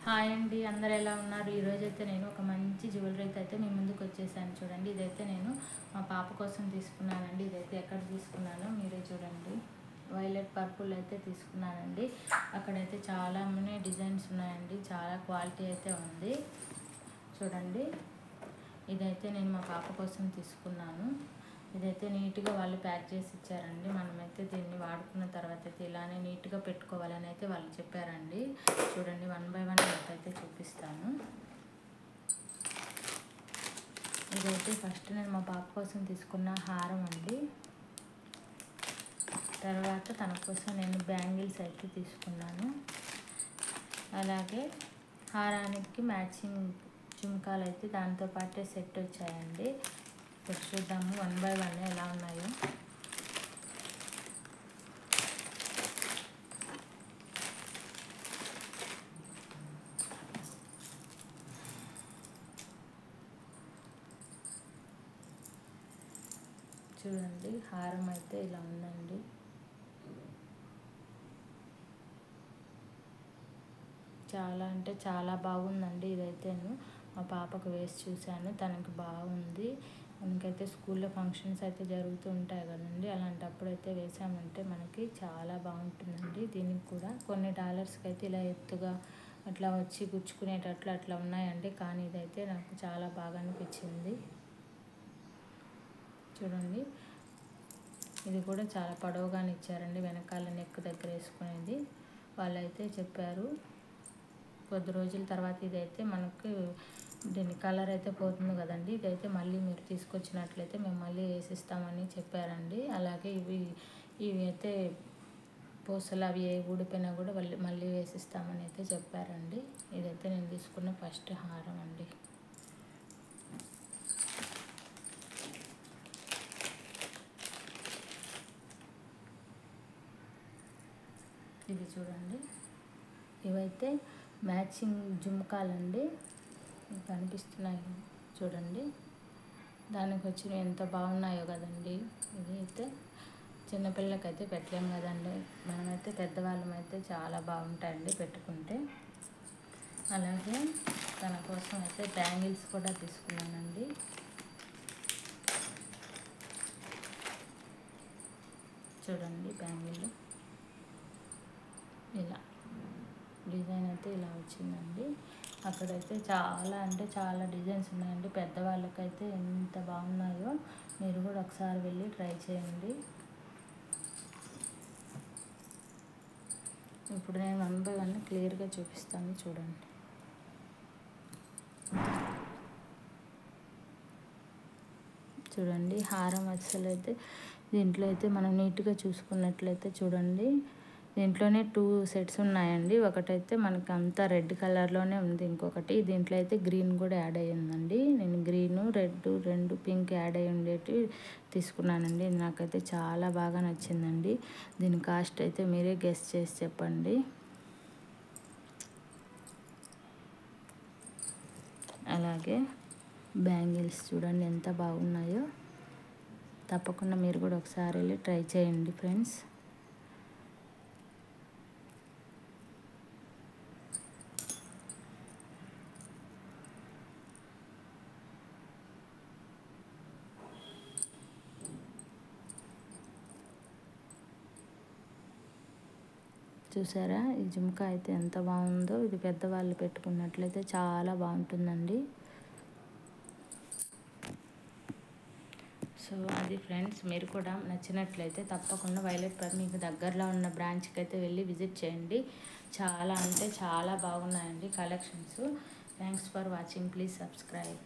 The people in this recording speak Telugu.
హాయ్ అండి, అందరు ఎలా ఉన్నారు? ఈరోజైతే నేను ఒక మంచి జ్యువెలరీతో అయితే మీ ముందుకు వచ్చేసాను. చూడండి, ఇదైతే నేను మా పాప కోసం తీసుకున్నానండి. ఇదైతే ఎక్కడ తీసుకున్నానో మీరే చూడండి. వైలెట్ పర్పుల్ అయితే తీసుకున్నానండి. అక్కడైతే చాలా డిజైన్స్ ఉన్నాయండి, చాలా క్వాలిటీ అయితే ఉంది. చూడండి, ఇదైతే నేను మా పాప కోసం తీసుకున్నాను. ఇదైతే నీట్గా వాళ్ళు ప్యాక్ చేసి ఇచ్చారండి. మనమైతే దీన్ని వాడుకున్న తర్వాత అయితే ఇలానే నీట్గా పెట్టుకోవాలని అయితే వాళ్ళు చెప్పారండి. చూడండి, 1 బై 1 అయితే చూపిస్తాను. ఇదైతే ఫస్ట్ నేను మా పాప కోసం తీసుకున్న హారం అండి. తర్వాత తన కోసం నేను బ్యాంగిల్స్ అయితే తీసుకున్నాను. అలాగే హారానికి మ్యాచింగ్ జుమ్కాలు అయితే దాంతోపాటే సెట్ వచ్చాయండి. ఇప్పుడు చూద్దాము 1 బై 1 ఎలా ఉన్నాయో. చూడండి, హారం అయితే ఇలా ఉందండి. చాలా అంటే చాలా బాగుందండి. ఇదైతే నేను మా పాపకు వేసి చూశాను, తనకు బాగుంది. మనకైతే స్కూల్లో ఫంక్షన్స్ అయితే జరుగుతూ ఉంటాయి కదండి, అలాంటప్పుడు అయితే వేసామంటే మనకి చాలా బాగుంటుందండి. దీనికి కూడా కొన్ని డాలర్స్కి అయితే ఇలా ఎత్తుగా అట్లా వచ్చి గుచ్చుకునేటట్లు అట్లా ఉన్నాయండి, కానీ ఇదైతే నాకు చాలా బాగా అనిపించింది. చూడండి, ఇది కూడా చాలా పొడవుగానే ఇచ్చారండి. వెనకాల నెక్ దగ్గర వేసుకునేది వాళ్ళైతే చెప్పారు. కొద్ది రోజుల తర్వాత ఇదైతే మనకు దీని కలర్ అయితే పోతుంది కదండి, ఇదైతే మళ్ళీ మీరు తీసుకొచ్చినట్లయితే మేము మళ్ళీ వేసిస్తామని చెప్పారండి. అలాగే ఇవి అయితే పూసలు అవి ఊడిపోయినా కూడా మళ్ళీ వేసిస్తామని అయితే చెప్పారండి. ఇదైతే నేను తీసుకున్న ఫస్ట్ హారం అండి. ఇది చూడండి, ఇవైతే మ్యాచింగ్ జుమ్కాలండి, కనిపిస్తున్నాయి చూడండి. దానికి వచ్చినవి ఎంత బాగున్నాయో కదండి. ఇది అయితే చిన్నపిల్లలకైతే పెట్టలేము కదండి, మనమైతే పెద్దవాళ్ళం అయితే చాలా బాగుంటాయండి పెట్టుకుంటే. అలాగే తన కోసం అయితే బ్యాంగిల్స్ కూడా తీసుకున్నానండి. చూడండి, బ్యాంగిల్ ఇలా డిజైన్ అయితే ఇలా వచ్చిందండి. అక్కడైతే చాలా అంటే చాలా డిజైన్స్ ఉన్నాయండి. పెద్దవాళ్ళకైతే ఎంత బాగున్నాయో మీరు కూడా ఒకసారి వెళ్ళి ట్రై చేయండి. ఇప్పుడు నేను 1 బై 1 క్లియర్గా చూపిస్తాను, చూడండి. చూడండి, హారం అసలు అయితే దీంట్లో అయితే మనం నీట్గా చూసుకున్నట్లయితే చూడండి, దీంట్లోనే 2 సెట్స్ ఉన్నాయండి. ఒకటైతే మనకి అంతా రెడ్ కలర్లోనే ఉంది, ఇంకొకటి దీంట్లో అయితే గ్రీన్ కూడా యాడ్ అయ్యిందండి. నేను గ్రీను రెడ్ 2 పింక్ యాడ్ అయ్యి ఉండేటి తీసుకున్నానండి. నాకైతే చాలా బాగా నచ్చిందండి. దీని కాస్ట్ అయితే మీరే గెస్ చేసి చెప్పండి. అలాగే బ్యాంగిల్స్ చూడండి ఎంత బాగున్నాయో. తప్పకుండా మీరు కూడా ఒకసారి వెళ్ళి ట్రై చేయండి ఫ్రెండ్స్. చూసారా, ఈ జుమ్కా అయితే ఎంత బాగుందో. ఇది పెద్దవాళ్ళు పెట్టుకున్నట్లయితే చాలా బాగుంటుందండి. సో అది ఫ్రెండ్స్, మీరు కూడా నచ్చినట్లయితే తప్పకుండా వైలెట్ మీకు దగ్గరలో ఉన్న బ్రాంచ్కి అయితే వెళ్ళి విజిట్ చేయండి. చాలా అంటే చాలా బాగున్నాయండి collections. Thanks for watching. Please subscribe.